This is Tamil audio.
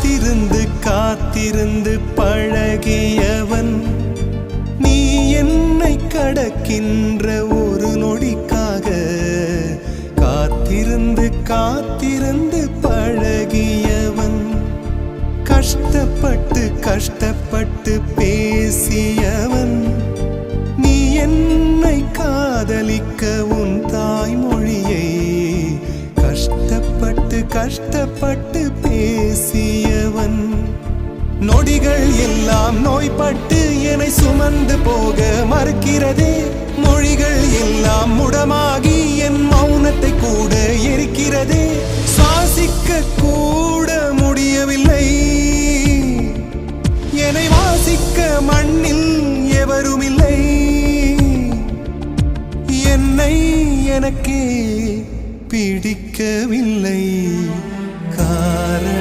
காத்திருந்து காத்திருந்து பழகியவன் நீ என்னை கடக்கின்ற ஒரு நொடிக்காக காத்திருந்து காத்திருந்து பழகியவன் கஷ்டப்பட்டு கஷ்டப்பட்டு பேசியவன் நீ என்னை காதலிக்க உன் தாய்மொழியை கஷ்டப்பட்டு கஷ்டப்பட்டு பேசியவன் நொடிகள் எல்லாம் நோய்பட்டு என்னை சுமந்து போக மறுக்கிறதே மொழிகள் எல்லாம் முடமாகி என் மௌனத்தை கூட எரிக்கிறதே சுவாசிக்க கூட முடியவில்லை என்னை வாசிக்க மண்ணில் எவருமில்லை என்னை எனக்கே பிடிக்கவில்லை